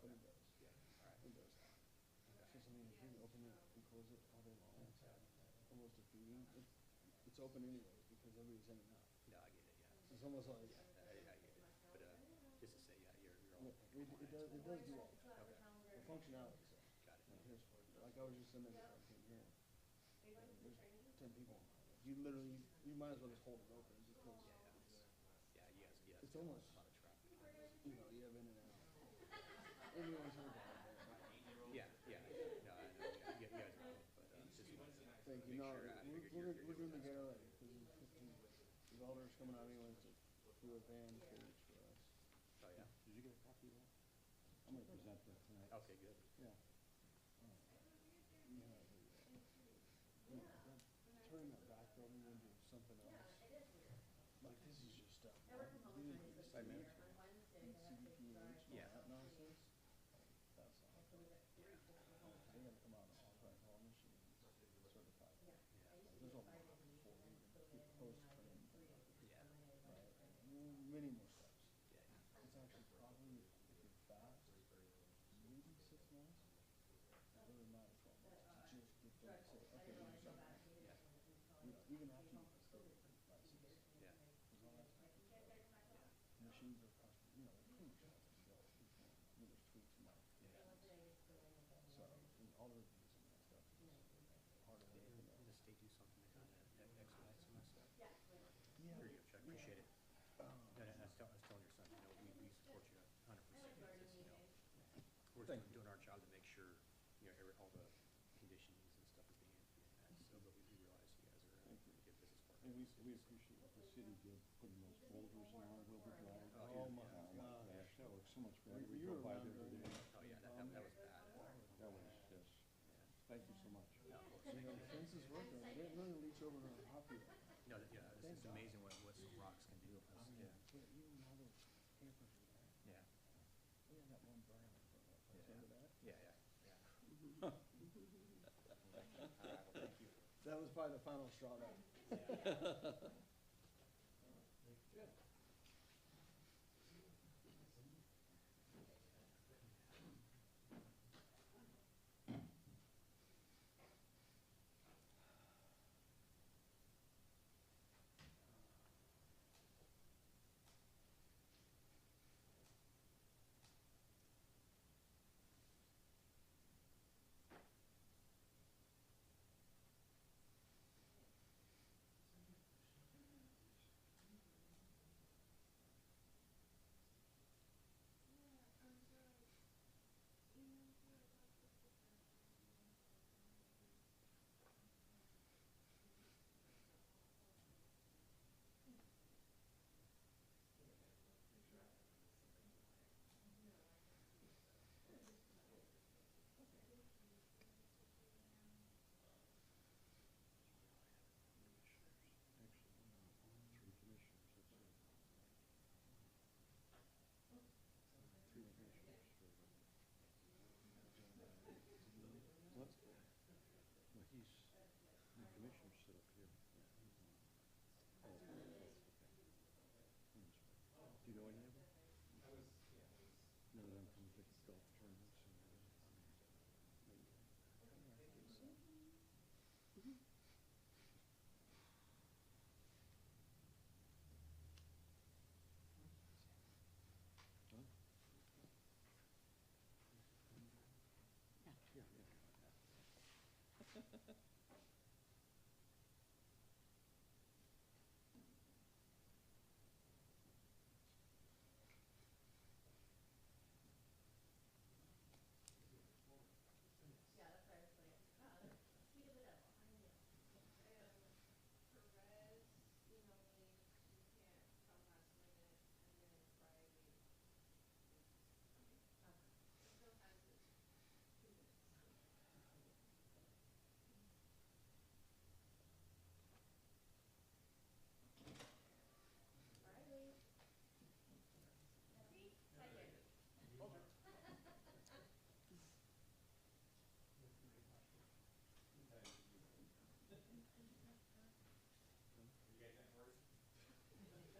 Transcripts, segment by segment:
but Okay. it does. Yeah. All right. It does that. Okay. Because I mean, if you open it and close it all day long, it's almost defeating. It's open anyways because everybody's in and out. No, I get it. Yeah. So it's almost like Yeah, I get it. But just to say, yeah, you're all yeah, in it compliance does with it does do all that. Okay. The functionality. So Got it. like here's like I was just in there before I came here. There's 10 people. You literally you might as well just hold it open because Yeah, yeah. Yeah, yes, yes. it's Got almost a lot of traffic. you know you have in and out. Everyone's heard about it. Yeah, yeah. No, I know. Yeah, you guys are cool, but just wanted to Thank you. make No, sure. I figured you're we're doing doing the that stuff. gala because the welders coming out anyways to do a band stage for us. Oh yeah. Did you get a copy of that? I'm gonna present that tonight. Okay, good. Yeah. Yeah, turning that back building into something else. Like this is just stuff. Right, man. CDPH and all Yeah. that nonsense. That's not. Yeah. They gotta come out and all call machines certified. Yeah. There's a lot before we even post training. Yeah. Many more steps. Yeah. It's actually probably if you're fast, maybe 6 months. Really not 12 months. Just get them to say, okay, we're starting. Yeah. You know, even after you get started license. Yeah. There's all that stuff. Yeah. Machines are custom, you know, pretty much all this stuff. I mean, there's tweaks and modifications. So, and all the reviews and that stuff is part of it. Did the state do something to kind of expedite some of that stuff? Yeah. Here you go, Chuck. Appreciate it. I was telling your son, you know, we support you 100%. Because, you know, we're doing our job to make sure, you know, all the conditions and stuff is being met. So, but we realize you guys are a good business partners. And we appreciate what the city did, putting those boulders in our Wilbur Drive. Oh my gosh, that looks so much better. We You drove by remember there today. Oh yeah, that was bad. That was just, thank you so much. No, of course. You know, the fence is working. They didn't really reach over to our property. No, yeah, it's amazing what some rocks can do. Yeah. But even now those campers are there. Yeah. We had that one burn in front of us. Remember that? Yeah, yeah, yeah. All right, well, thank you. That was probably the final straw then. Yeah. Good. Actually, 3 commissioners, that's it. 3 commissioners. What? No, he's, the commissioner sit up here. Yeah, he's on. Oh, okay. Do you know any of them? None of them come to golf tournaments and huh? Yeah, yeah.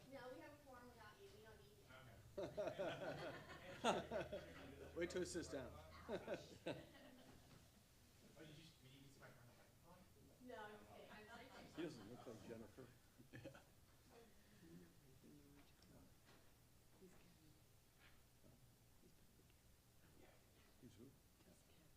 No, we have a form without you. We don't need you. Okay. Wait till he sits down. He doesn't look like Jennifer. He's who? Oh, okay. Let's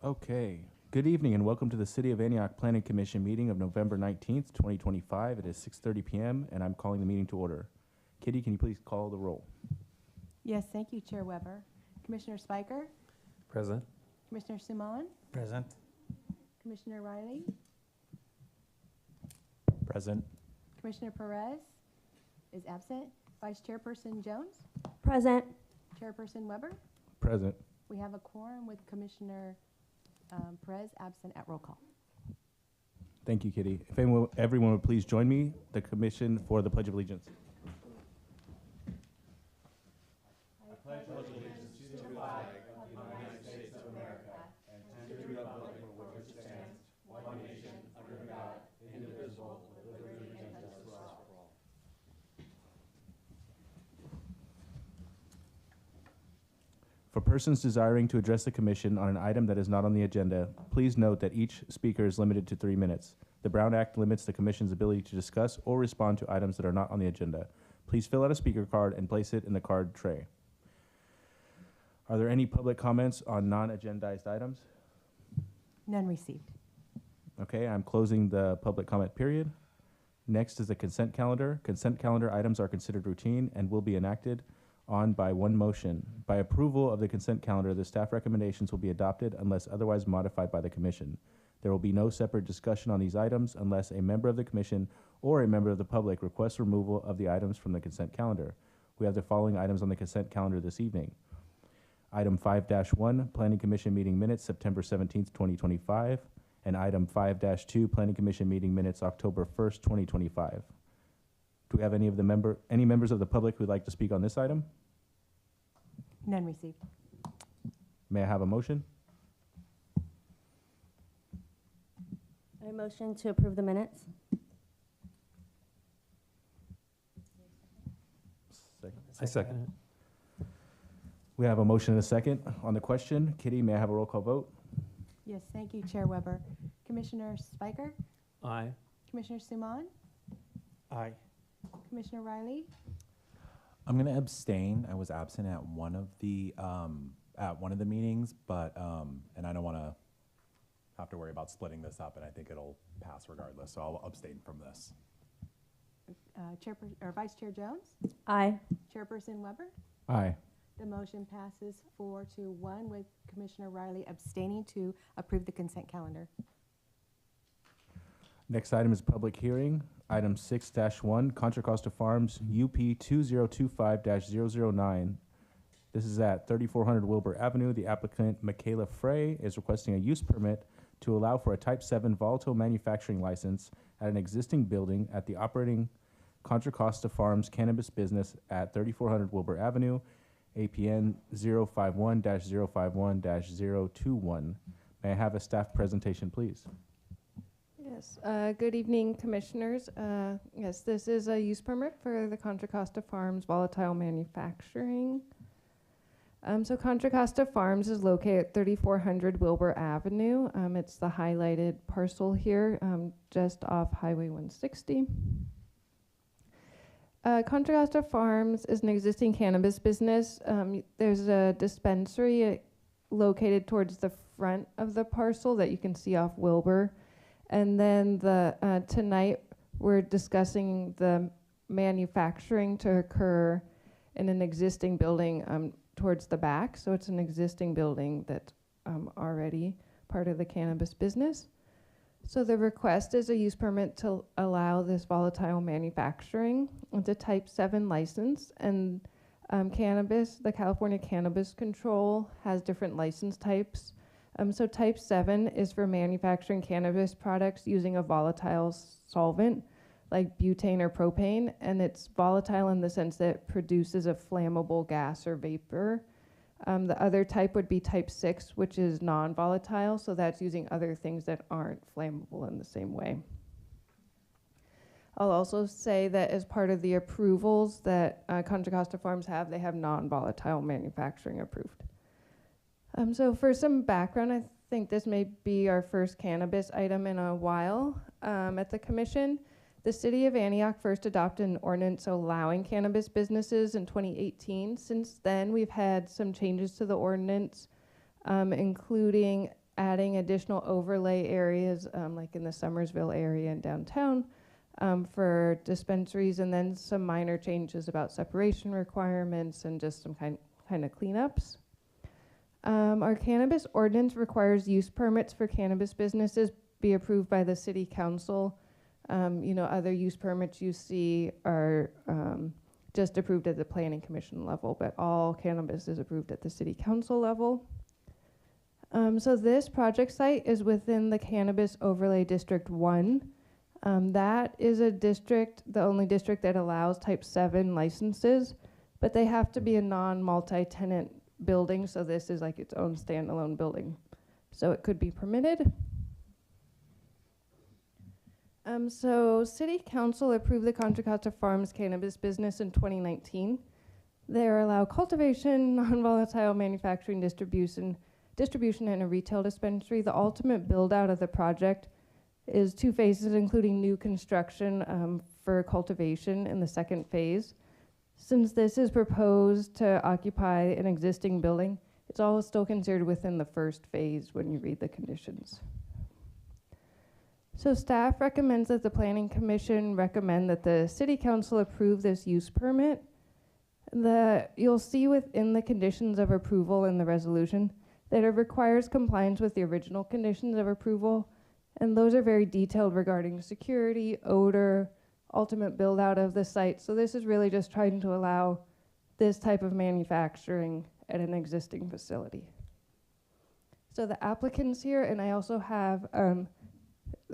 go. Okay. Good evening and welcome to the City of Antioch Planning Commission meeting of November 19th, 2025. It is 6:30 p.m. and I'm calling the meeting to order. Kitty, can you please call the roll? Yes, thank you, Chair Weber. Commissioner Spiker, Present. Commissioner Simon, Present. Commissioner Riley, Present. Commissioner Perez is absent. Vice Chairperson Jones, Present. Chairperson Weber. Present. We have a quorum with Commissioner Perez absent at roll call. Thank you, Kitty. If everyone would please join me, the commission for the Pledge of Allegiance. For persons desiring to address the commission on an item that is not on the agenda, please note that each speaker is limited to 3 minutes. The Brown Act limits the commission's ability to discuss or respond to items that are not on the agenda. Please fill out a speaker card and place it in the card tray. Are there any public comments on non-agendized items? None received. Okay, I'm closing the public comment period. Next is the consent calendar. Consent calendar items are considered routine and will be enacted on by one motion. By approval of the consent calendar, the staff recommendations will be adopted unless otherwise modified by the commission. There will be no separate discussion on these items unless a member of the commission or a member of the public requests removal of the items from the consent calendar. We have the following items on the consent calendar this evening. Item 5-1, Planning Commission meeting minutes, September 17th, 2025, and item 5-2, Planning Commission meeting minutes, October 1st, 2025. Do we have any members of the public who would like to speak on this item? None received. May I have a motion? I motion to approve the minutes. I second it. We have a motion and a second on the question. Kitty, may I have a roll call vote? Yes, thank you, Chair Weber. Commissioner Spiker, Aye. Commissioner Simon, Aye. Commissioner Riley, I'm going to abstain. I was absent at one of the meetings, but and I don't want to have to worry about splitting this up, and I think it'll pass regardless. So I'll abstain from this. Vice Chair Jones, Aye. Chairperson Weber. Aye. The motion passes 4-1 with Commissioner Riley abstaining to approve the consent calendar. Next item is public hearing. Item 6-1, Contra Costa Farms, UP 2025-009. This is at 3400 Wilbur Avenue. The applicant, Michaela Frey, is requesting a use permit to allow for a Type 7 volatile manufacturing license at an existing building at the operating Contra Costa Farms cannabis business at 3400 Wilbur Avenue, APN 051-051-021. May I have a staff presentation, please? Yes, good evening, Commissioners. Yes, this is a use permit for the Contra Costa Farms volatile manufacturing. So Contra Costa Farms is located at 3400 Wilbur Avenue. It's the highlighted parcel here, just off Highway 160. Contra Costa Farms is an existing cannabis business. There's a dispensary located towards the front of the parcel that you can see off Wilbur. And then tonight, we're discussing the manufacturing to occur in an existing building towards the back. So it's an existing building that's already part of the cannabis business. So the request is a use permit to allow this volatile manufacturing. It's a Type 7 license, and the California Cannabis Control has different license types. So Type 7 is for manufacturing cannabis products using a volatile solvent like butane or propane, and it's volatile in the sense that it produces a flammable gas or vapor. The other type would be Type 6, which is non-volatile, so that's using other things that aren't flammable in the same way. I'll also say that as part of the approvals that Contra Costa Farms have, they have non-volatile manufacturing approved. So for some background, I think this may be our first cannabis item in a while at the commission. The city of Antioch first adopted an ordinance allowing cannabis businesses in 2018. Since then, we've had some changes to the ordinance, including adding additional overlay areas, like in the Summersville area and downtown, for dispensaries, and then some minor changes about separation requirements and just some kind of cleanups. Our cannabis ordinance requires use permits for cannabis businesses be approved by the city council. Other use permits you see are just approved at the planning commission level, but all cannabis is approved at the city council level. So this project site is within the Cannabis Overlay District 1. That is the only district that allows Type 7 licenses, but they have to be a non-multi-tenant building, so this is like its own standalone building. So it could be permitted. So City Council approved the Contra Costa Farms cannabis business in 2019. They allow cultivation, non-volatile manufacturing, distribution, and a retail dispensary. The ultimate build-out of the project is 2 phases, including new construction for cultivation in the second phase. Since this is proposed to occupy an existing building, it's all still considered within the first phase when you read the conditions. So staff recommends that the Planning Commission recommend that the City Council approve this use permit. You'll see within the conditions of approval in the resolution that it requires compliance with the original conditions of approval, and those are very detailed regarding security, odor, ultimate build out of the site. So this is really just trying to allow this type of manufacturing at an existing facility. So the applicant's here, and I also have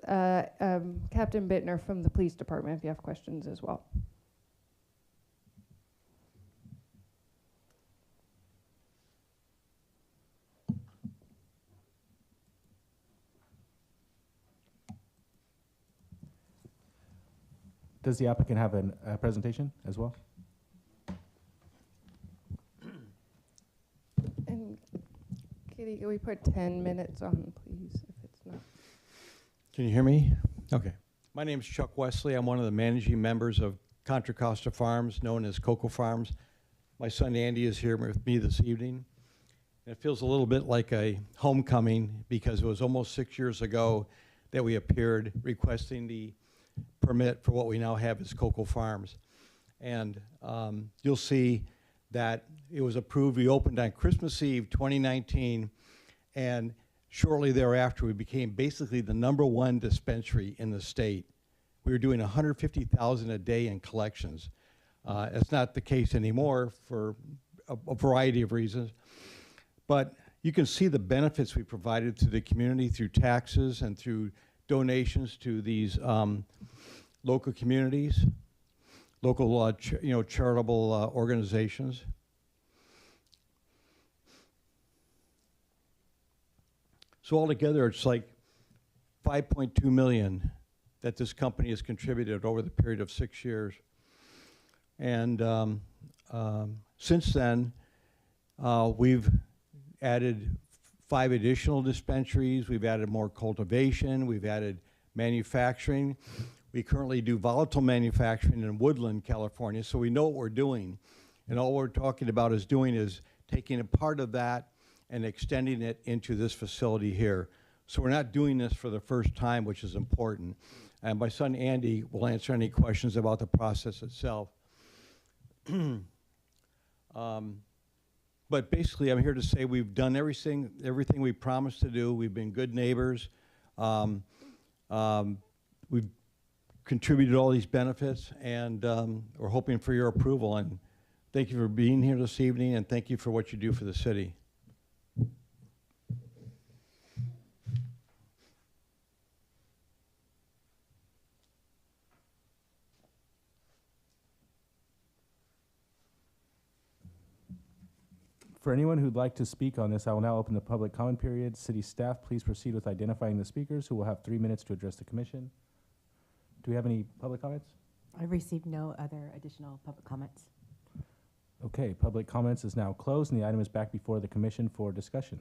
Captain Bittner from the police department if you have questions as well. Does the applicant have a presentation as well? And Kitty, can we put 10 minutes on, please, if it's not? Can you hear me? Okay. My name is Chuck Wesley. I'm one of the managing members of Contra Costa Farms, known as Cocoa Farms. My son Andy is here with me this evening. And it feels a little bit like a homecoming because it was almost 6 years ago that we appeared requesting the permit for what we now have as Cocoa Farms. And you'll see that it was approved. We opened on Christmas Eve 2019, and shortly thereafter we became basically the #1 dispensary in the state. We were doing 150,000 a day in collections. It's not the case anymore for a variety of reasons, but you can see the benefits we provided to the community through taxes and through donations to these local communities, local charitable organizations. So altogether, it's like $5.2 million that this company has contributed over the period of 6 years. And since then, we've added 5 additional dispensaries. We've added more cultivation. We've added manufacturing. We currently do volatile manufacturing in Woodland, California, so we know what we're doing. And all we're talking about is taking a part of that and extending it into this facility here. So we're not doing this for the first time, which is important. And my son Andy will answer any questions about the process itself. But basically, I'm here to say we've done everything we promised to do. We've been good neighbors. We've contributed all these benefits, and we're hoping for your approval. And thank you for being here this evening, and thank you for what you do for the city. For anyone who'd like to speak on this, I will now open the public comment period. City staff, please proceed with identifying the speakers, who will have 3 minutes to address the commission. Do we have any public comments? I've received no other additional public comments. Okay, public comments is now closed, and the item is back before the commission for discussion.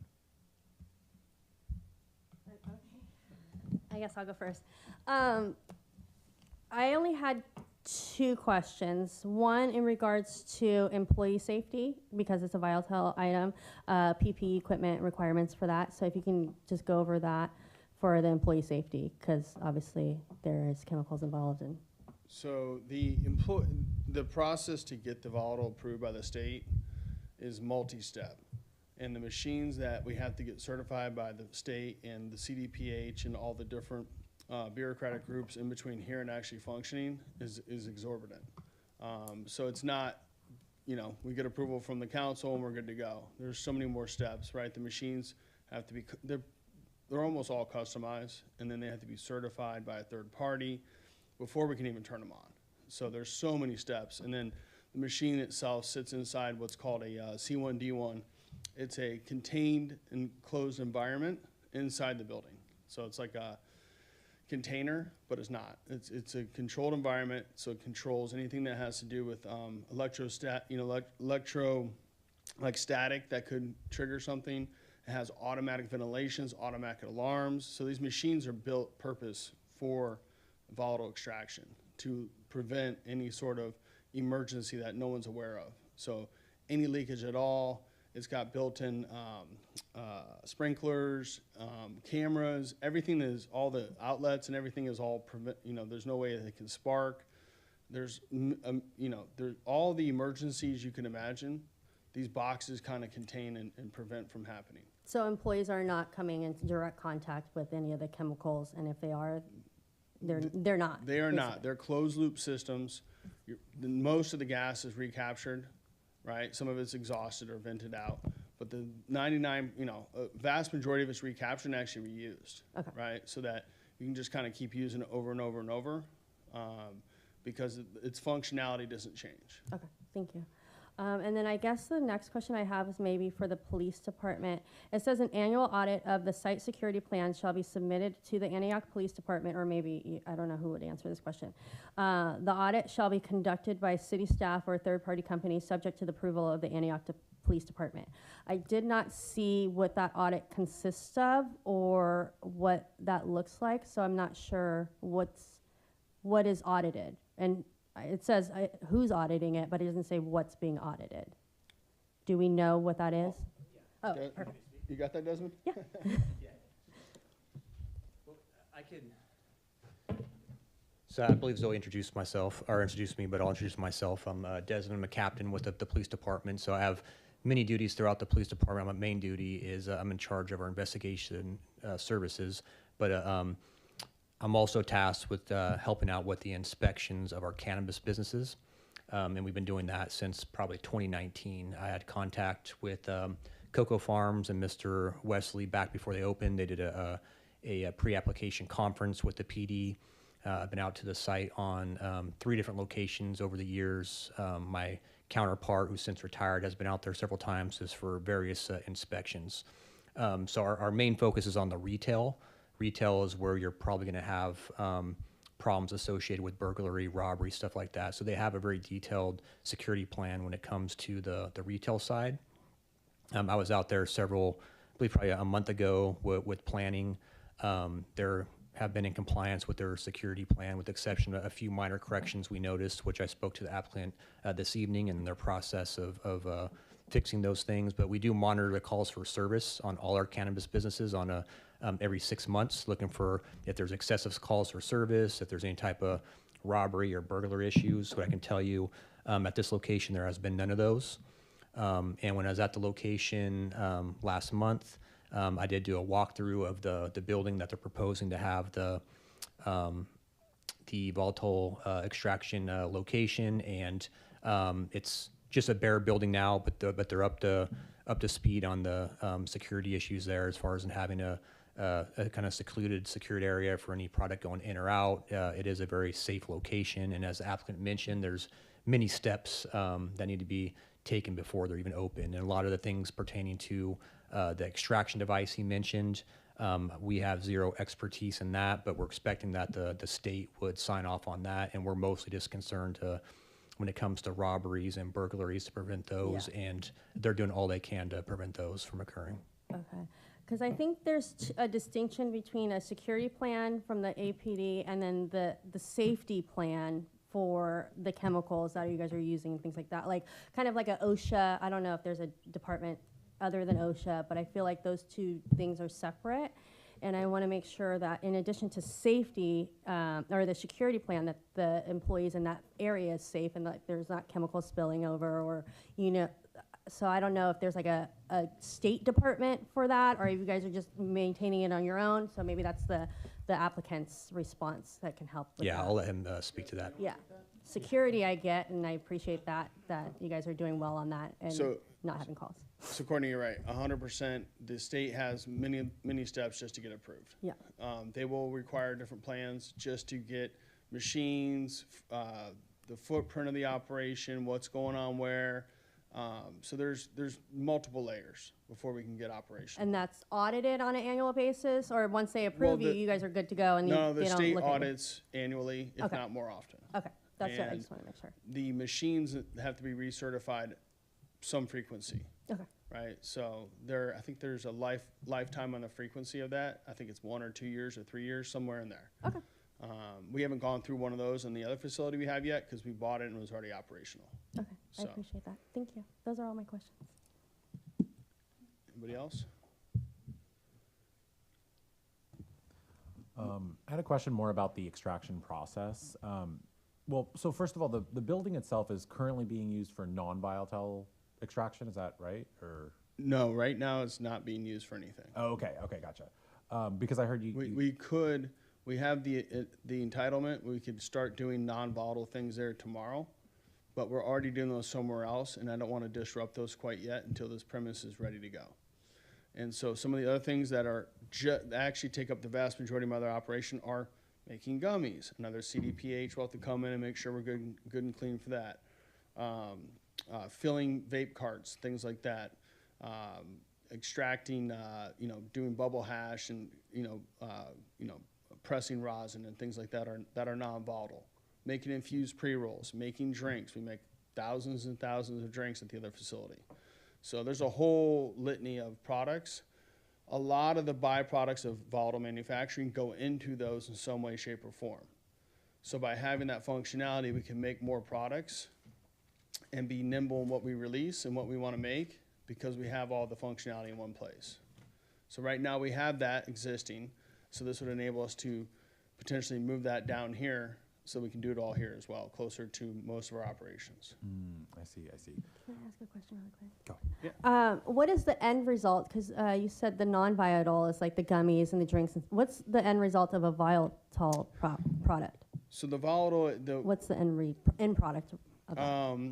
I guess I'll go first. I only had 2 questions. One in regards to employee safety, because it's a volatile item, PPE equipment requirements for that. So if you can just go over that for the employee safety, because obviously there is chemicals involved. And So the process to get the volatile approved by the state is multi-step. And the machines that we have to get certified by the state and the CDPH and all the different bureaucratic groups in between here and actually functioning is exorbitant. So it's not, you know, we get approval from the council and we're good to go. There's so many more steps, right? The machines have to be, they're almost all customized, and then they have to be certified by a third party before we can even turn them on. So there's so many steps. And then the machine itself sits inside what's called a C1D1. It's a contained and closed environment inside the building. So it's like a container, but it's not. It's a controlled environment, so it controls anything that has to do with like static that could trigger something. It has automatic ventilations, automatic alarms. So these machines are built purpose for volatile extraction to prevent any sort of emergency that no one's aware of. So any leakage at all. It's got built-in sprinklers, cameras, everything is, all the outlets and everything is all, there's no way that it can spark. There's, there's all the emergencies you can imagine. These boxes kind of contain and prevent from happening. so employees are not coming into direct contact with any of the chemicals, and if they are, they're not. They are basically. not. They're closed-loop systems. Most of the gas is recaptured, right? Some of it's exhausted or vented out. But the 99, vast majority of it's recaptured and actually reused, Okay. right? So that you can just kind of keep using it over and over and over because its functionality doesn't change. Okay, thank you. And then I guess the next question I have is maybe for the police department. It says an annual audit of the site security plan shall be submitted to the Antioch Police Department, or maybe, I don't know who would answer this question. The audit shall be conducted by city staff or a third-party company subject to the approval of the Antioch Police Department. I did not see what that audit consists of or what that looks like, so I'm not sure what is audited. And it says who's auditing it, but it doesn't say what's being audited. Do we know what that is? Oh, perfect. You got that, Desmond? Yeah. Well, I can. So I believe Zoe introduced me, but I'll introduce myself. I'm Desmond. I'm a captain with the police department, so I have many duties throughout the police department. My main duty is I'm in charge of our investigation services, but I'm also tasked with helping out with the inspections of our cannabis businesses, and we've been doing that since probably 2019. I had contact with Cocoa Farms and Mr. Wesley back before they opened. They did a pre-application conference with the PD. I've been out to the site on 3 different locations over the years. My counterpart, who's since retired, has been out there several times just for various inspections. So our main focus is on the retail. Retail is where you're probably going to have problems associated with burglary, robbery, stuff like that. So they have a very detailed security plan when it comes to the retail side. I was out there I believe probably a month ago with planning. They have been in compliance with their security plan, with the exception of a few minor corrections we noticed, which I spoke to the applicant this evening in their process of fixing those things. But we do monitor the calls for service on all our cannabis businesses on a every 6 months, looking for if there's excessive calls for service, if there's any type of robbery or burglar issues. So I can tell you at this location, there has been none of those. And when I was at the location last month, I did do a walkthrough of the building that they're proposing to have the volatile extraction location, and it's just a bare building now, but they're up to speed on the security issues there, as far as in having a kind of secluded, secured area for any product going in or out. It is a very safe location, and as the applicant mentioned, there's many steps that need to be taken before they're even open, and a lot of the things pertaining to the extraction device he mentioned. We have zero expertise in that, but we're expecting that the state would sign off on that, and we're mostly just concerned when it comes to robberies and burglaries to prevent those, and they're doing all they can to prevent those from occurring. Okay, because I think there's a distinction between a security plan from the APD and then the safety plan for the chemicals that you guys are using and things like that. Like, kind of like a OSHA, I don't know if there's a department other than OSHA, but I feel like those two things are separate. And I want to make sure that in addition to safety, or the security plan, that the employees in that area is safe and that there's not chemicals spilling over, or, so I don't know if there's like a state department for that, or if you guys are just maintaining it on your own. So maybe that's the applicant's response that can help with Yeah, that. I'll let him speak to that. Yeah. Security I get, and I appreciate that you guys are doing well on that and So- not having calls. So Courtney, you're right, 100%. The state has many steps just to get approved. Yeah. They will require different plans just to get machines, the footprint of the operation, what's going on where. So there's multiple layers before we can get operational. And that's audited on an annual basis, or once they approve Well, you guys are good to go and No, they the don't state look at you? audits annually, if Okay. not more often. Okay, that's what I and- just want to make sure. The machines that have to be recertified some frequency, Okay, right? So I think there's a lifetime on the frequency of that. I think it's 1 or 2 years or 3 years, somewhere in there. okay, We haven't gone through one of those in the other facility we have yet because we bought it and it was already operational. okay. I So- appreciate that. Thank you. Those are all my questions. Anybody else? I had a question more about the extraction process. Well, so first of all, the building itself is currently being used for non-volatile extraction, is that right? Or, No, right now it's not being used for anything. oh, okay, gotcha. Because I heard you. We have the entitlement, we could start doing non-volatile things there tomorrow, but we're already doing those somewhere else, and I don't want to disrupt those quite yet until this premise is ready to go. And so some of the other things that are that actually take up the vast majority of my other operation are making gummies. Another CDPH will have to come in and make sure we're good and clean for that. Filling vape carts, things like that. Extracting, doing bubble hash and, pressing rosin and things like that are non-volatile. Making infused pre-rolls, making drinks. We make thousands and thousands of drinks at the other facility. So there's a whole litany of products. A lot of the byproducts of volatile manufacturing go into those in some way, shape, or form. So by having that functionality, we can make more products and be nimble in what we release and what we want to make because we have all the functionality in one place. So right now we have that existing. So this would enable us to potentially move that down here so we can do it all here as well, closer to most of our operations. I see. Can I ask a question really quick? Go. Yeah. What is the end result? Because you said the non-volatile is like the gummies and the drinks. What's the end result of a volatile product? So the volatile, What's the end product of that?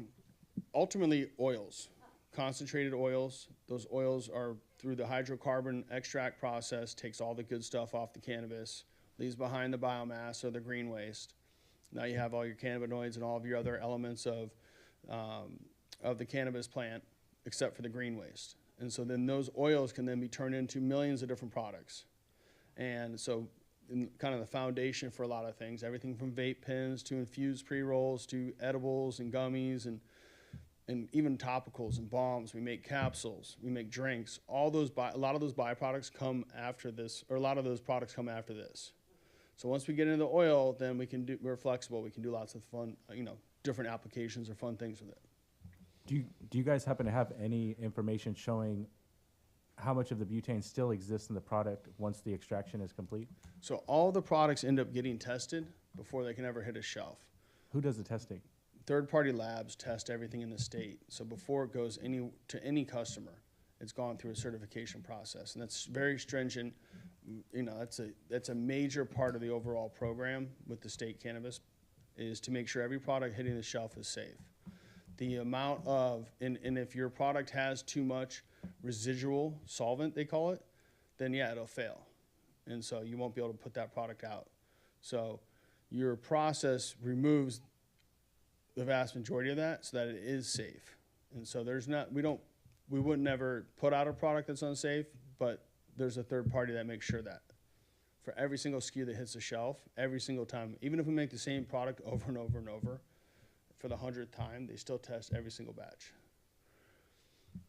ultimately oils, concentrated oils. Those oils are through the hydrocarbon extract process, takes all the good stuff off the cannabis, leaves behind the biomass or the green waste. Now you have all your cannabinoids and all of your other elements of the cannabis plant, except for the green waste. And so then those oils can then be turned into millions of different products. And so kind of the foundation for a lot of things, everything from vape pens to infused pre-rolls to edibles and gummies and even topicals and balms. We make capsules, we make drinks. A lot of those byproducts come after this, or a lot of those products come after this. So once we get into the oil, then we're flexible. We can do lots of fun, different applications or fun things with it. Do you guys happen to have any information showing how much of the butane still exists in the product once the extraction is complete? So all the products end up getting tested before they can ever hit a shelf. Who does the testing? Third-party labs test everything in the state. So before it goes to any customer, it's gone through a certification process, and that's very stringent. You know, that's a major part of the overall program with the state cannabis, is to make sure every product hitting the shelf is safe. The amount of, and if your product has too much residual solvent, they call it, then yeah, it'll fail. And so you won't be able to put that product out. So your process removes the vast majority of that so that it is safe. And so there's not, we would never put out a product that's unsafe, but there's a third party that makes sure that for every single SKU that hits the shelf, every single time, even if we make the same product over and over and over, for the 100th time, they still test every single batch.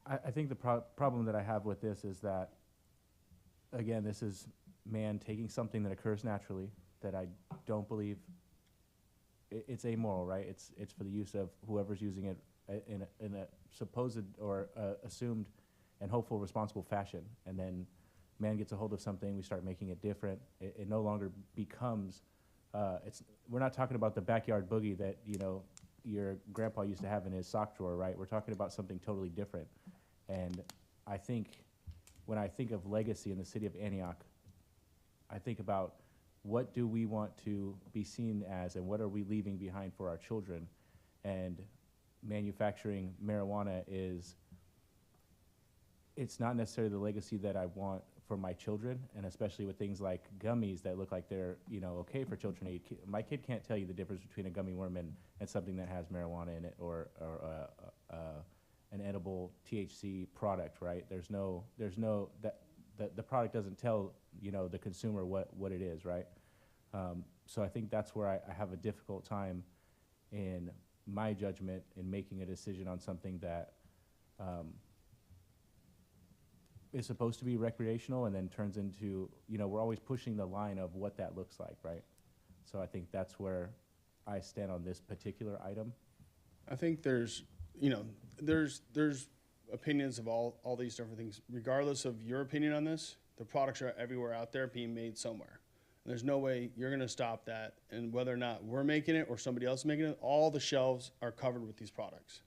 I think the problem that I have with this is that, again, this is man taking something that occurs naturally that I don't believe it's amoral, right? It's for the use of whoever's using it in a supposed or assumed and hopeful responsible fashion. And then man gets a hold of something, we start making it different. It no longer becomes, we're not talking about the backyard boogie that, you know, your grandpa used to have in his sock drawer, right? We're talking about something totally different. And I think when I think of legacy in the city of Antioch, I think about what do we want to be seen as and what are we leaving behind for our children. And manufacturing marijuana it's not necessarily the legacy that I want for my children, and especially with things like gummies that look like they're, you know, okay for children to eat. My kid can't tell you the difference between a gummy worm and something that has marijuana in it, or an edible THC product, right? There's no the product doesn't tell, you know, the consumer what it is, right? So I think that's where I have a difficult time in my judgment in making a decision on something that is supposed to be recreational and then turns into, you know, we're always pushing the line of what that looks like, right? So I think that's where I stand on this particular item. I think there's, you know, there's opinions of all these different things. Regardless of your opinion on this, the products are everywhere out there being made somewhere. And there's no way you're going to stop that. And whether or not we're making it or somebody else is making it, all the shelves are covered with these products,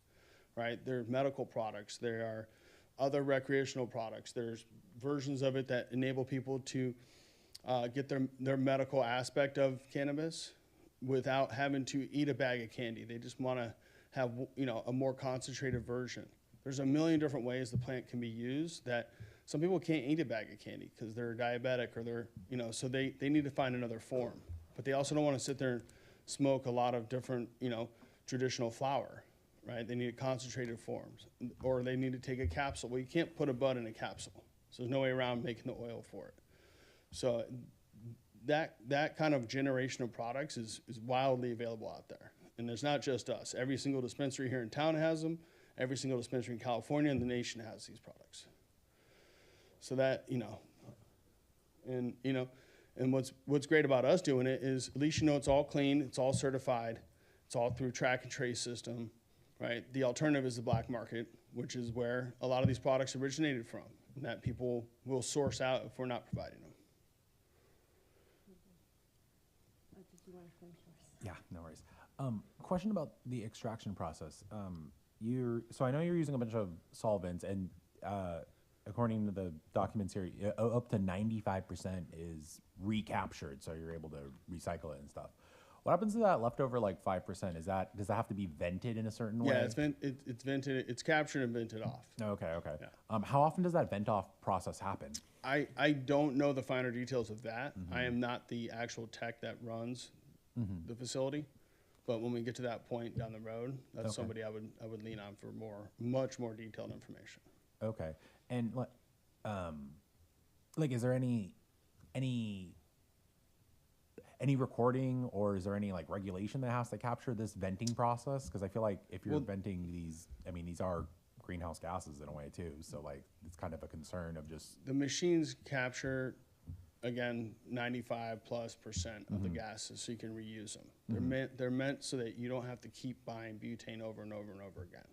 right? They're medical products. There are other recreational products. There's versions of it that enable people to get their medical aspect of cannabis without having to eat a bag of candy. They just want to have, you know, a more concentrated version. There's a million different ways the plant can be used that some people can't eat a bag of candy because they're diabetic or they're, you know, so they need to find another form. But they also don't want to sit there and smoke a lot of different, you know, traditional flower, right? They need concentrated forms, or they need to take a capsule. Well, you can't put a bud in a capsule, so there's no way around making the oil for it. So that kind of generation of products is wildly available out there. And there's not just us. Every single dispensary here in town has them. Every single dispensary in California and the nation has these products. So that, you know, and what's great about us doing it is at least you know it's all clean, it's all certified, it's all through track and trace system, right? The alternative is the black market, which is where a lot of these products originated from, and that people will source out if we're not providing them. Yeah, no worries. Question about the extraction process. So I know you're using a bunch of solvents, and according to the documents here, up to 95% is recaptured, so you're able to recycle it and stuff. What happens to that leftover like 5%? Does that have to be vented in a certain way? Yeah, it's vented. It's captured and vented off. Okay. Yeah. How often does that vent off process happen? I don't know the finer details of that. Mm-hmm. I am not the actual tech that runs the facility, but when we get to that point down the road, that's somebody I would lean on for much more detailed information. Okay, and like, is there any recording, or is there any like regulation that has to capture this venting process? Because I feel like if you're venting these, I mean, these are greenhouse gases in a way too. So like, it's kind of a concern of just the machines capture, again, 95+% of the gases, so you can reuse them. They're meant so that you don't have to keep buying butane over and over and over again,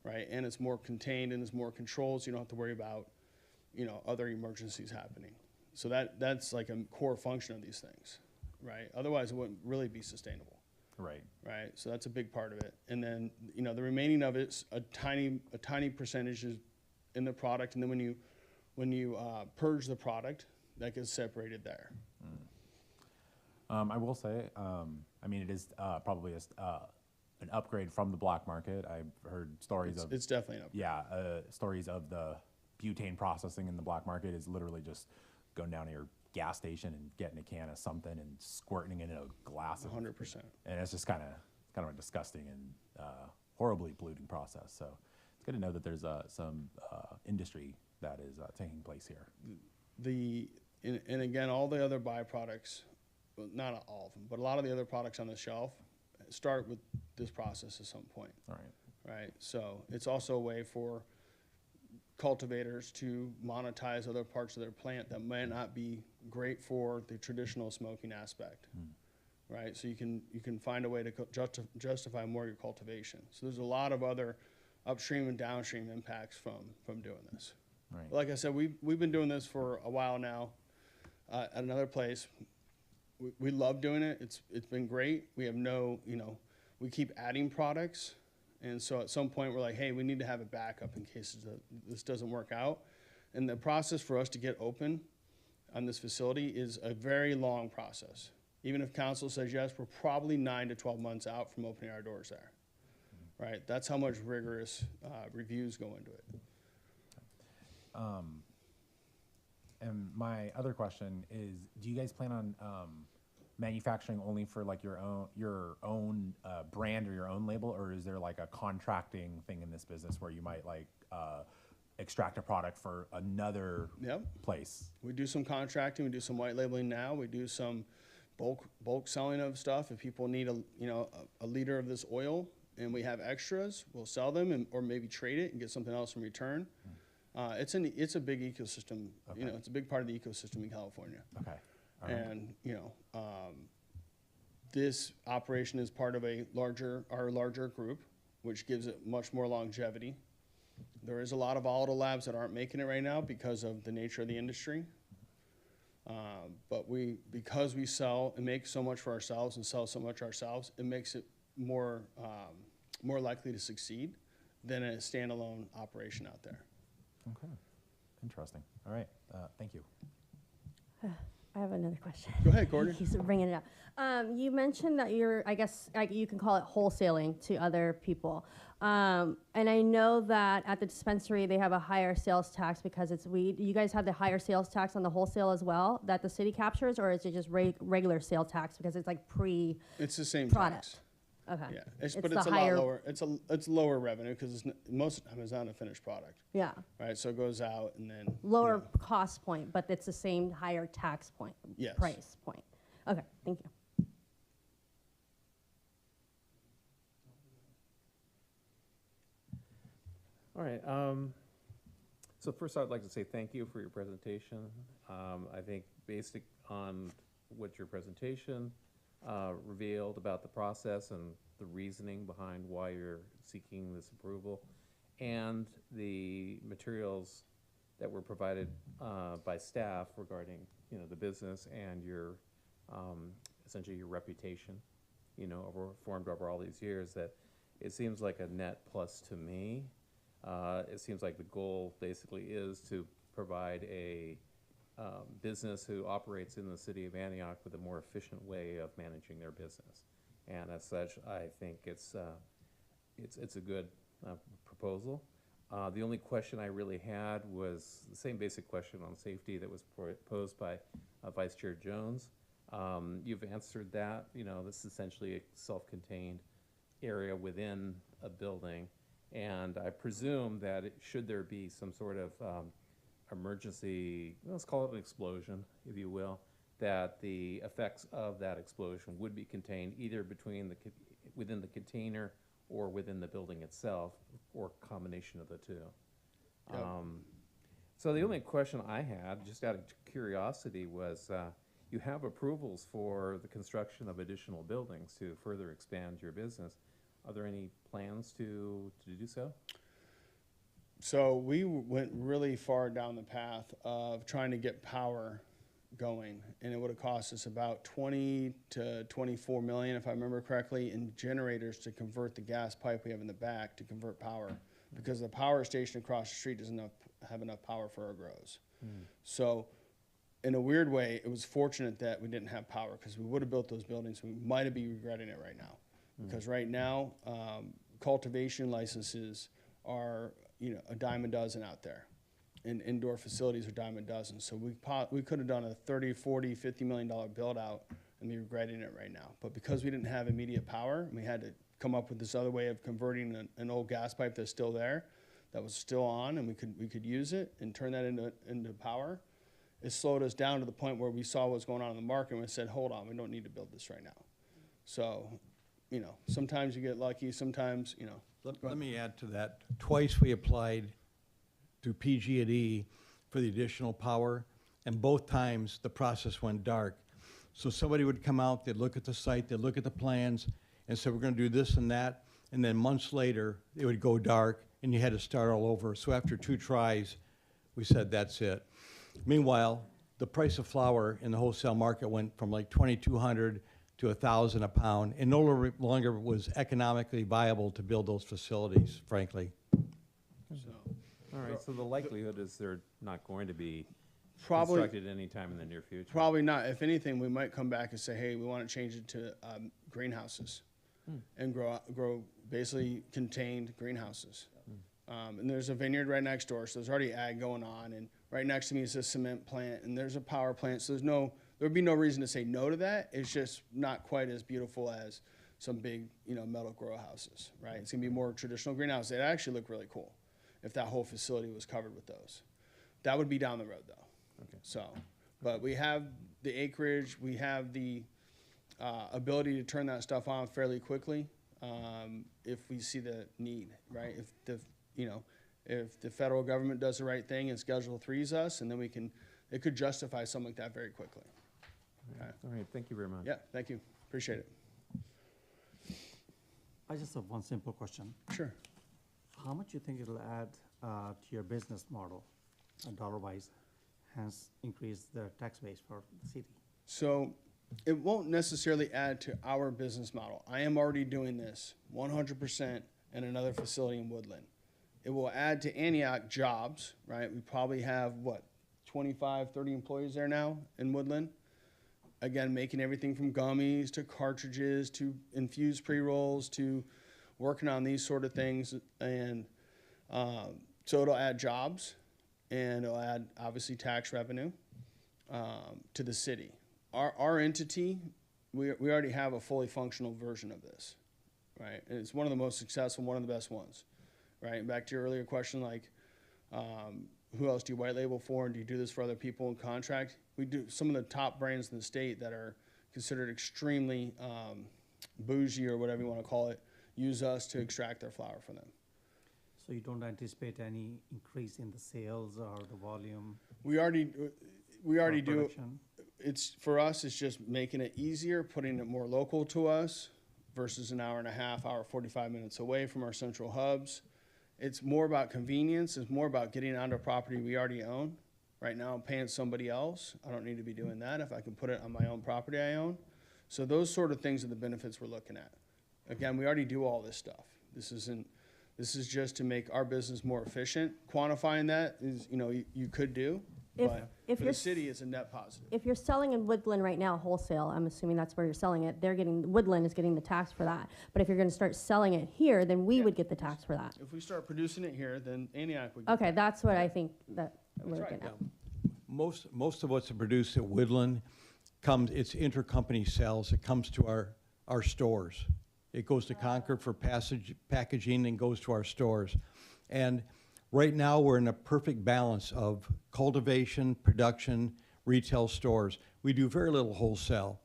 right? And it's more contained and it's more controlled, so you don't have to worry about, other emergencies happening. So that's like a core function of these things, right? Otherwise, it wouldn't really be sustainable, Right. right? So that's a big part of it. And then, the remaining of it's a tiny percentage is in the product. And then when you purge the product, that gets separated there. I will say, I mean, it is probably an upgrade from the black market. I've heard stories of, It's definitely an upgrade. yeah, stories of the butane processing in the black market is literally just going down to your gas station and getting a can of something and squirting it in a glass. 100%. And it's just kind of a disgusting and horribly polluting process. So it's good to know that there's some industry that is taking place here. And again, all the other byproducts, well, not all of them, but a lot of the other products on the shelf start with this process at some point, All right. right? So it's also a way for cultivators to monetize other parts of their plant that might not be great for the traditional smoking aspect, right? So you can find a way to justify more of your cultivation. So there's a lot of other upstream and downstream impacts from doing this. Right. Like I said, we've been doing this for a while now at another place. We love doing it. It's been great. We have we keep adding products. And so at some point we're like, hey, we need to have a backup in case this doesn't work out. And the process for us to get open on this facility is a very long process. Even if council says yes, we're probably 9 to 12 months out from opening our doors there, right? That's how much rigorous reviews go into it. And my other question is, do you guys plan on manufacturing only for like your own brand or your own label, or is there like a contracting thing in this business where you might like extract a product for another place? We do some contracting. We do some white labeling now. We do some bulk selling of stuff. If people need a liter of this oil and we have extras, we'll sell them or maybe trade it and get something else in return. It's a big ecosystem. Okay. It's a big part of the ecosystem in California. Okay. All right. And this operation is part of our larger group, which gives it much more longevity. There is a lot of volatile labs that aren't making it right now because of the nature of the industry. But because we sell and make so much for ourselves and sell so much ourselves, it makes it more likely to succeed than a standalone operation out there. Okay. Interesting. All right. Thank you. I have another question. Go ahead, Courtney. He's bringing it up. You mentioned that I guess you can call it wholesaling to other people. And I know that at the dispensary they have a higher sales tax because it's weed. You guys have the higher sales tax on the wholesale as well that the city captures, or is it just regular sale tax because it's like It's the same product? tax. Okay. Yeah, It's but the it's a higher- lot lower. It's lower revenue because most of the time it's not a finished product, Yeah. right? So it goes out and then Lower cost point, but it's the same higher tax point, Yes. price point. Okay, thank you. All right. So first, I'd like to say thank you for your presentation. I think based on what your presentation revealed about the process and the reasoning behind why you're seeking this approval, and the materials that were provided by staff regarding the business and your essentially your reputation, formed over all these years, that it seems like a net plus to me. It seems like the goal basically is to provide a business who operates in the city of Antioch with a more efficient way of managing their business. And as such, I think it's a good proposal. The only question I really had was the same basic question on safety that was posed by Vice Chair Jones. You've answered that. This is essentially a self-contained area within a building. And I presume that should there be some sort of emergency, let's call it an explosion, if you will, that the effects of that explosion would be contained either within the container or within the building itself, or combination of the two. Yep. So the only question I had, just out of curiosity, was you have approvals for the construction of additional buildings to further expand your business. Are there any plans to do so? So we went really far down the path of trying to get power going, and it would have cost us about 20 to 24 million, if I remember correctly, in generators to convert the gas pipe we have in the back to convert power, because the power station across the street doesn't have enough power for our grows. So in a weird way, it was fortunate that we didn't have power, because we would have built those buildings. We might have been regretting it right now, because right now, cultivation licenses are, you know, a dime a dozen out there, and indoor facilities are dime a dozen. So we could have done a 30, 40, $50 million build out and be regretting it right now. But because we didn't have immediate power, we had to come up with this other way of converting an old gas pipe that's still there, that was still on, and we could use it and turn that into power. It slowed us down to the point where we saw what was going on in the market, and we said, hold on, we don't need to build this right now. So, you know, sometimes you get lucky, sometimes, you know. Let me add to that. Twice we applied to PG&E for the additional power, and both times the process went dark. So somebody would come out, they'd look at the site, they'd look at the plans, and say, we're gonna do this and that, and then months later, it would go dark, and you had to start all over. So after 2 tries, we said, that's it. Meanwhile, the price of flour in the wholesale market went from like 2,200 to 1,000 a pound, and no longer was economically viable to build those facilities, frankly. So All right, so the likelihood is they're not going to be probably, constructed anytime in the near future. probably not. If anything, we might come back and say, hey, we want to change it to greenhouses and grow basically contained greenhouses. And there's a vineyard right next door, so there's already ag going on. And right next to me is a cement plant, and there's a power plant. So there would be no reason to say no to that. It's just not quite as beautiful as some big, you know, metal grow houses, right? It's gonna be more traditional greenhouses. They actually look really cool if that whole facility was covered with those. That would be down the road, though. Okay. So, but we have the acreage, we have the ability to turn that stuff on fairly quickly if we see the need, right? If the federal government does the right thing and Schedule 3's us, and then it could justify something like that very quickly. Okay. All right, thank you very much. Yeah, thank you. Appreciate it. I just have one simple question. Sure. How much you think it'll add to your business model, dollar-wise, hence increase the tax base for the city? So it won't necessarily add to our business model. I am already doing this 100% in another facility in Woodland. It will add to Antioch jobs, right? We probably have, 25, 30 employees there now in Woodland. Again, making everything from gummies to cartridges to infused pre-rolls to working on these sort of things. And so it'll add jobs, and it'll add, obviously, tax revenue to the city. Our entity, we already have a fully functional version of this, right? And it's one of the most successful, one of the best ones, right? And back to your earlier question, like, who else do you white label for, and do you do this for other people in contract? We do. Some of the top brands in the state that are considered extremely bougie, or whatever you want to call it, use us to extract their flour for them. So you don't anticipate any increase in the sales or the volume? We already do. Production? It's, for us, it's just making it easier, putting it more local to us versus an hour and a half, 45 minutes away from our central hubs. It's more about convenience. It's more about getting onto a property we already own. Right now, I'm paying somebody else. I don't need to be doing that if I can put it on my own property I own. So those sort of things are the benefits we're looking at. Again, we already do all this stuff. This is just to make our business more efficient. Quantifying that is, you could do, but If for you're the city, it's a net positive. If you're selling in Woodland right now wholesale, I'm assuming that's where you're selling it, Woodland is getting the tax for that. But if you're gonna start selling it here, then we would get the tax for that. If we start producing it here, then Antioch would get Okay, that's what I think that we're right, getting at. Most of what's produced at Woodland it's intercompany sales. It comes to our stores. It goes to Concord for packaging and goes to our stores. And right now, we're in a perfect balance of cultivation, production, retail stores. We do very little wholesale.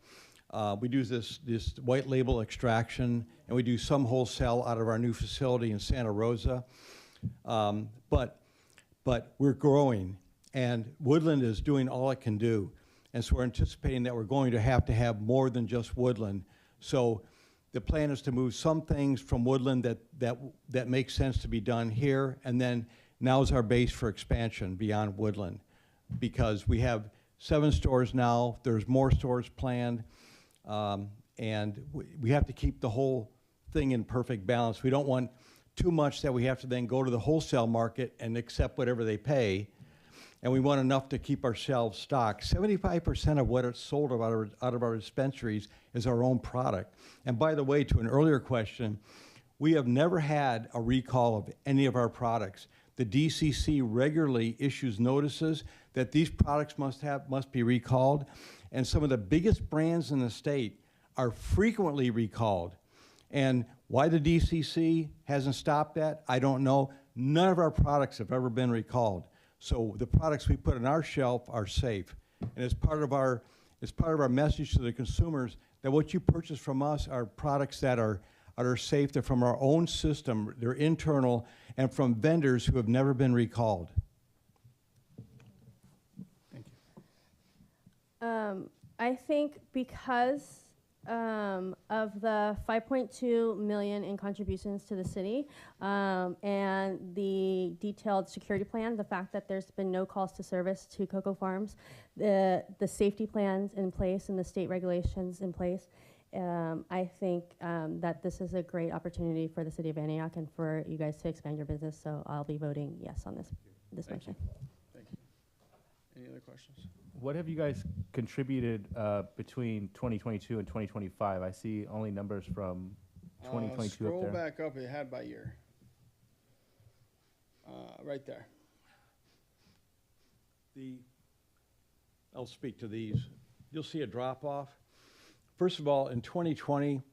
We do this white label extraction, and we do some wholesale out of our new facility in Santa Rosa. But we're growing, and Woodland is doing all it can do. And so we're anticipating that we're going to have more than just Woodland. So the plan is to move some things from Woodland that make sense to be done here, and then now is our base for expansion beyond Woodland, because we have 7 stores now. There's more stores planned, and we have to keep the whole thing in perfect balance. We don't want too much that we have to then go to the wholesale market and accept whatever they pay, and we want enough to keep our shelves stocked. 75% of what is sold out of our dispensaries is our own product. And by the way, to an earlier question, we have never had a recall of any of our products. The DCC regularly issues notices that these products must be recalled, and some of the biggest brands in the state are frequently recalled. And why the DCC hasn't stopped that, I don't know. None of our products have ever been recalled. So the products we put on our shelf are safe. And it's part of our message to the consumers that what you purchase from us are products that are safe. They're from our own system, they're internal, and from vendors who have never been recalled. Thank you. I think because of the 5.2 million in contributions to the city and the detailed security plan, the fact that there's been no calls to service to Cocoa Farms, the safety plans in place and the state regulations in place, I think that this is a great opportunity for the city of Antioch and for you guys to expand your business. So I'll be voting yes on this motion. Thank you. Any other questions? What have you guys contributed between 2022 and 2025? I see only numbers from 2022 up Scroll there. back up, it had by year. Right there. I'll speak to these. You'll see a drop off. First of all, in 2020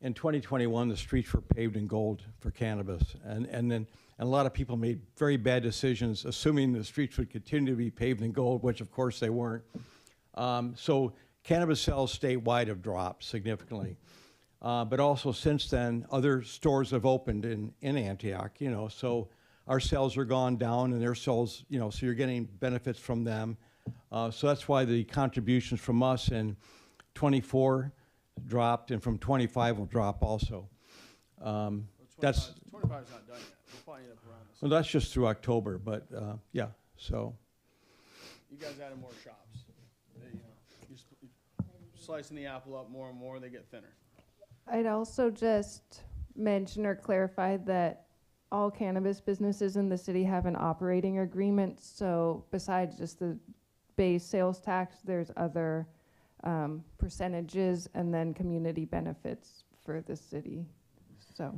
and 2021, the streets were paved in gold for cannabis. And a lot of people made very bad decisions, assuming the streets would continue to be paved in gold, which of course they weren't. So cannabis sales statewide have dropped significantly. But also since then, other stores have opened in Antioch, so our sales are gone down and their sales, so you're getting benefits from them. So that's why the contributions from us in 24 dropped, and from 25 will drop also. That's 25 is not done yet. We'll probably end up around this. well, that's just through October, but yeah. So You guys added more shops. You slicing the apple up more and more, they get thinner. I'd also just mention or clarify that all cannabis businesses in the city have an operating agreement. So besides just the base sales tax, there's other percentages and then community benefits for the city. So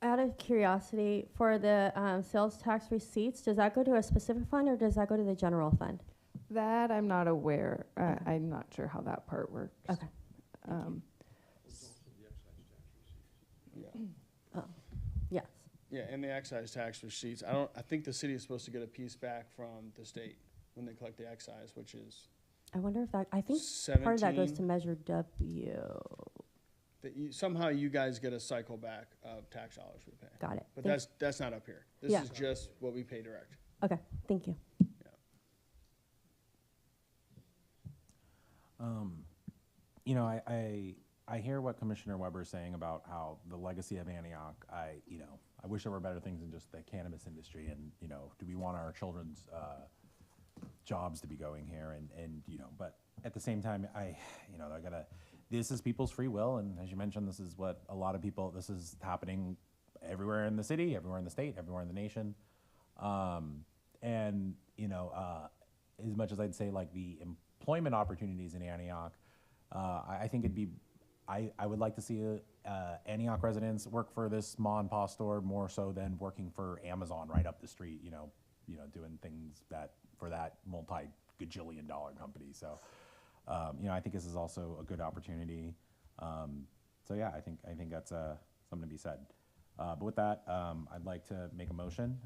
Out of curiosity, for the sales tax receipts, does that go to a specific fund or does that go to the general fund? that I'm not aware. I'm not sure how that part works. Okay. Yes. Yeah, and the excise tax receipts. I think the city is supposed to get a piece back from the state when they collect the excise, which is I wonder if I think 17. part of that goes to Measure W. Somehow you guys get a cycle back of tax dollars we pay. Got it. But Thank- that's not up here. This Yeah. is just what we pay direct. Okay, thank you. You know, I hear what Commissioner Weber is saying about how the legacy of Antioch. I wish there were better things than just the cannabis industry. And do we want our children's jobs to be going here? And but at the same time, I gotta. This is people's free will, and as you mentioned, this is what a lot of people. This is happening everywhere in the city, everywhere in the state, everywhere in the nation. And as much as I'd say like the employment opportunities in Antioch, I think it'd be, I would like to see Antioch residents work for this ma and pa store more so than working for Amazon right up the street, doing things that for that multi-gajillion-dollar company. So, I think this is also a good opportunity. So yeah, I think that's something to be said. But with that, I'd like to make a motion.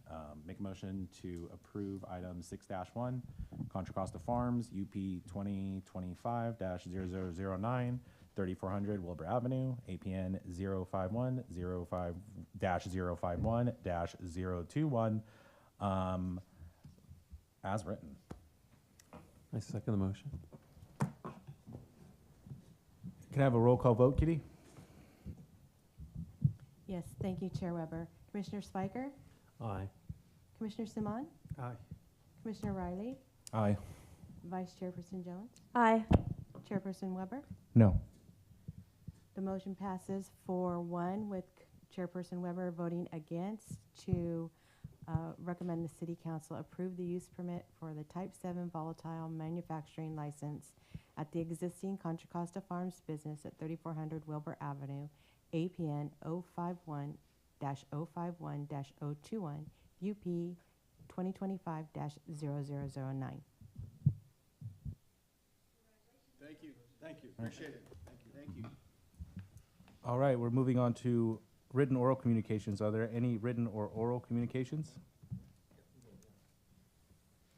Make a motion to approve item 6-1, Contra Costa Farms, UP 2025-0009, 3400 Wilbur Avenue, APN 051-051-021, as written. I second the motion. Can I have a roll call vote, Kitty? Yes, thank you, Chair Weber. Commissioner Spiker, Aye. Commissioner Simon, Aye. Commissioner Riley, Aye. Vice Chairperson Jones, Aye. Chairperson Weber. No. The motion passes 4-1 with Chairperson Weber voting against to recommend the City Council approve the use permit for the Type 7 volatile manufacturing license at the existing Contra Costa Farms business at 3400 Wilbur Avenue, APN 051-051-021, UP 2025-0009. Thank you. Thank you. Appreciate it. Thank you. Thank you. All right, we're moving on to written oral communications. Are there any written or oral communications?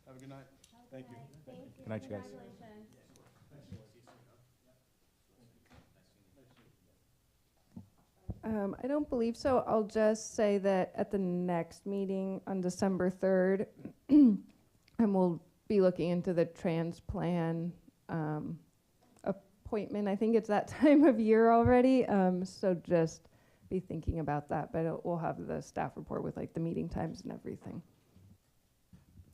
Have a good night. Thank you. Good night, you guys. I don't believe so. I'll just say that at the next meeting on December 3rd, and we'll be looking into the transplant appointment. I think it's that time of year already, so just be thinking about that. But we'll have the staff report with like the meeting times and everything.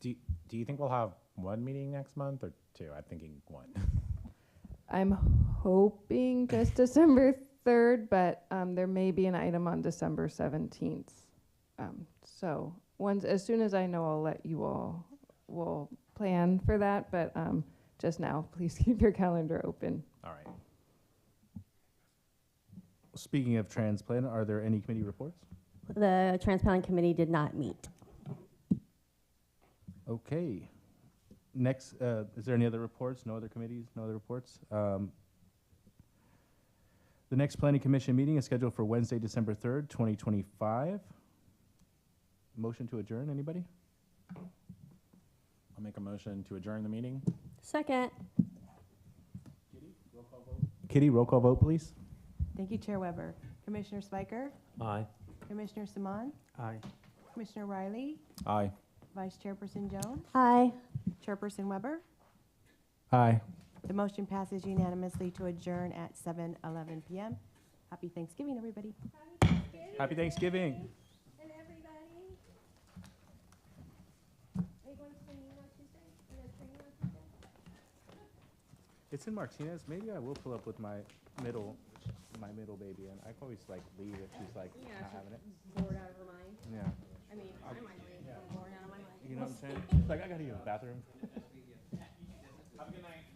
Do you think we'll have one meeting next month or two? I'm thinking one. I'm hoping just December 3rd, but there may be an item on December 17th. So as soon as I know, I'll let you all, we'll plan for that. But just now, please keep your calendar open. All right. Speaking of transplant, are there any committee reports? The transplant committee did not meet. Okay. Next, is there any other reports? No other committees? No other reports? The next planning commission meeting is scheduled for Wednesday, December 3rd, 2025. Motion to adjourn, anybody? I'll make a motion to adjourn the meeting. Second. Kitty, roll call vote, please. Thank you, Chair Weber. Commissioner Spiker, Aye. Commissioner Simon, Aye. Commissioner Riley, Aye. Vice Chairperson Jones, Aye. Chairperson Weber. Aye. The motion passes unanimously to adjourn at 7:11 p.m. Happy Thanksgiving, everybody. Happy Thanksgiving. And everybody. Are you going to training on Tuesday? Are you going to training on Tuesday? It's in Martinez. Maybe I will pull up with my middle baby, and I can always like leave if she's like not having it. Bored out of her mind. Yeah. I mean, I might leave. I'm bored out of my mind. You know what I'm saying? Like I gotta use the bathroom. Have a good night.